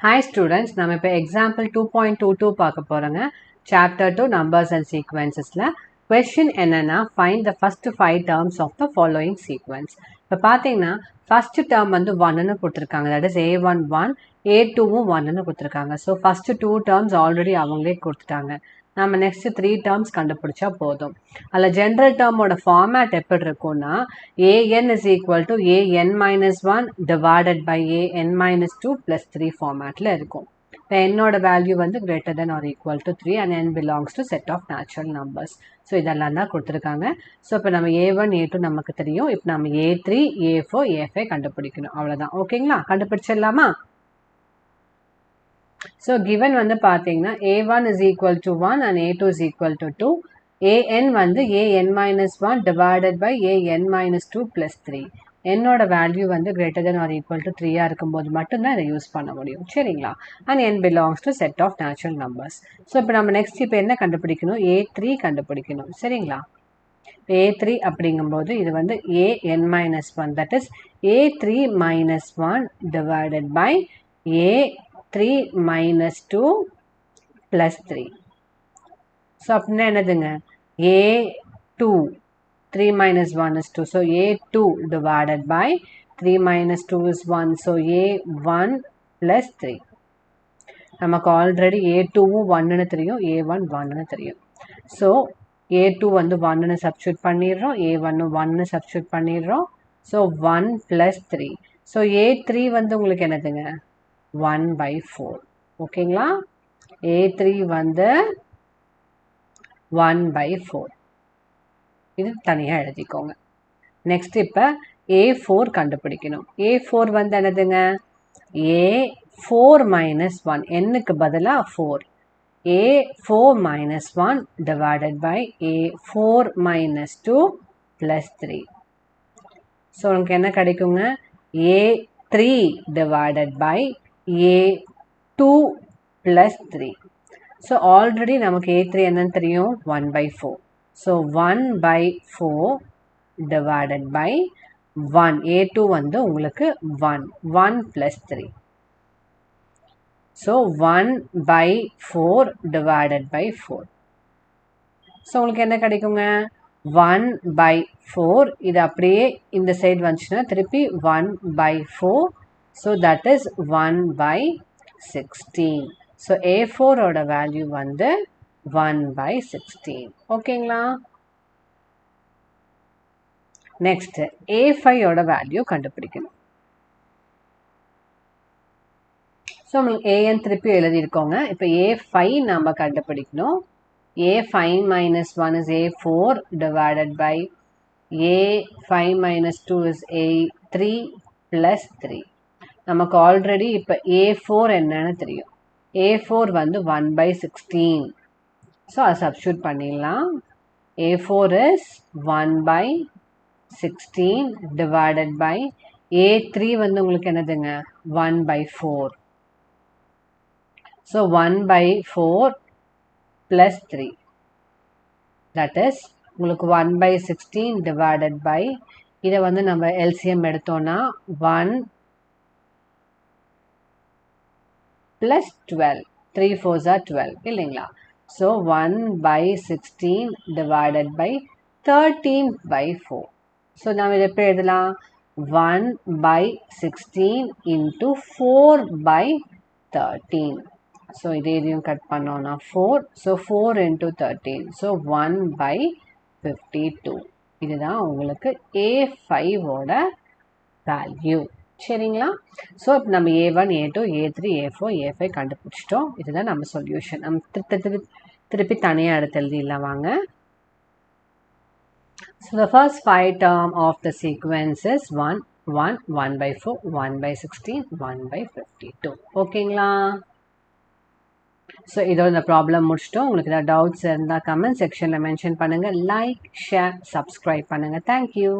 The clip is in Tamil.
Hi students, நம்ம இப்போ example 2.22 பார்க்க போறோங்க. Chapter 2 Numbers and Sequencesல question என்னன்னா find the first 5 terms of the following sequence. இப்போ பார்த்தீங்கன்னா first term வந்து 1ன்னு கொடுத்துருக்காங்க. That is A1 1, A2வும் 1ன்னு கொடுத்துருக்காங்க. So first 2 terms already அவங்களே கொடுத்துட்டாங்க. நம்ம next 3 terms கண்டுபிடிச்சா போதும். அதில் general termோட format எப்படி இருக்கும்னா an is equal to an minus 1 divided by an minus 2 plus 3 formatல இருக்கும். இப்போ என்னோட வேல்யூ வந்து greater than or equal to 3 and n belongs to set of natural numbers. So இதெல்லாம் தான் கொடுத்துருக்காங்க. ஸோ இப்போ நம்ம a1 a2 நமக்கு தெரியும். இப்போ நம்ம a3 a4 a5 கண்டுபிடிக்கணும். அவ்வளோதான். ஓகேங்களா? கண்டுபிடிச்சிடலாமா? So given வந்து பார்த்தீங்கன்னா a1 is equal to 1 and a2 is equal to 2. an வந்து an minus 1 divided by an minus 2 plus 3. என்னோட வேல்யூ வந்து greater than or equal to 3 இருக்கும்போது மட்டும்தான் இதை யூஸ் பண்ண முடியும். சரிங்களா? and n belongs to set of natural numbers. So இப்போ நம்ம நெக்ஸ்ட் இப்போ என்ன கண்டுபிடிக்கணும்? a3 கண்டுபிடிக்கணும். சரிங்களா? a3 அப்படிங்கும்போது இது வந்து an minus 1, that is a3 minus 1 divided by a3 minus 2 plus 3. So அப்படின்னா என்னதுங்க? a2 3 minus 1 is 2. So a2 divided by 3 minus 2 is 1. So a1 plus 3. நமக்கு ஆல்ரெடி a2வும் 1ன்னு தெரியும், a1 1ன்னு தெரியும். ஸோ a2 வந்து 1ன்னு சப்ஸ்டியூட் பண்ணிடுறோம், a1 1ன்னு சப்ஸ்டியூட் பண்ணிடுறோம். So 1 plus 3. ஸோ a3 வந்து உங்களுக்கு என்னதுங்க? 1 by 4. ஓகேங்களா? a3 வந்து 1 by 4. இது தனியாக எழுதிக்கோங்க. நெக்ஸ்ட் இப்போ a4 கண்டுபிடிக்கணும். a4 வந்து என்னதுங்க? a4 minus 1, என்னுக்கு பதிலாக 4. a4 minus 1 divided by a4 minus 2 plus 3. So உங்களுக்கு என்ன கிடைக்குங்க? a3 divided by a2 plus 3. So already நமக்கு a3 என்னன்னு தெரியும்? 1 by 4. So 1 by 4 divided by 1. a2 வந்து உங்களுக்கு 1. 1 plus 3. So 1 by 4 divided by 4. So உங்களுக்கு என்ன கிடைக்குங்க? 1 by 4. இது அப்படியே இந்த சைடு வந்துச்சுன்னா திருப்பி 1 by 4. So that is 1 by 16. So a4 ஓட வேல்யூ வந்து 1 by 16. ஓகேங்களா? நெக்ஸ்ட் a5 ஓட வேல்யூ கண்டுபிடிக்கணும். ஸோ உங்களுக்கு an திருப்பி எழுதியிருக்கோங்க. இப்போ a5 நம்ம கண்டுபிடிக்கணும். a5 minus 1 is a4 divided by a5 minus 2 is a3 plus 3. நமக்கு ஆல்ரெடி இப்போ a4 என்னன்னு தெரியும். a4 வந்து 1 by 16. ஸோ அதை சப்ஸ்டியூட் பண்ணிடலாம். a4 is 1 by 16 divided by a3 வந்து உங்களுக்கு என்னதுங்க? 1 by 4. So 1 by 4 plus 3. That is உங்களுக்கு 1 by 16 divided by இதை வந்து நம்ம LCM எடுத்தோம்னா 1 plus 12. 3 4s are 12 இல்லைங்களா? So 1 by 16 divided by 13 by 4. So நம்ம இதை எப்படி எழுதலாம்? 1 by 16 into 4 by 13. So இதையும் கட் பண்ணோம்னா 4. So 4 into 13. So 1 by 52. இதுதான் உங்களுக்கு a5 ஓட வேல்யூ. சரிங்களா? ஸோ இப்போ நம்ம a1 a2 a3 a4 a5 கண்டுபிடிச்சிட்டோம். இதுதான் நம்ம சொல்யூஷன். நம்ம திருப்பி தனியாக எடுத்து எழுதிடலாம் வாங்க. So the first 5 term of the sequence is 1 1 1 by 4 1 by 16 1 by 52. ஓகேங்களா? ஸோ இதோட இந்த ப்ராப்ளம் முடிச்சிட்டோம். உங்களுக்கு ஏதாவது டவுட்ஸ் இருந்தால் கமெண்ட் செக்ஷனில் மென்ஷன் பண்ணுங்கள். லைக் ஷேர் சப்ஸ்கிரைப் பண்ணுங்கள். தேங்க்யூ.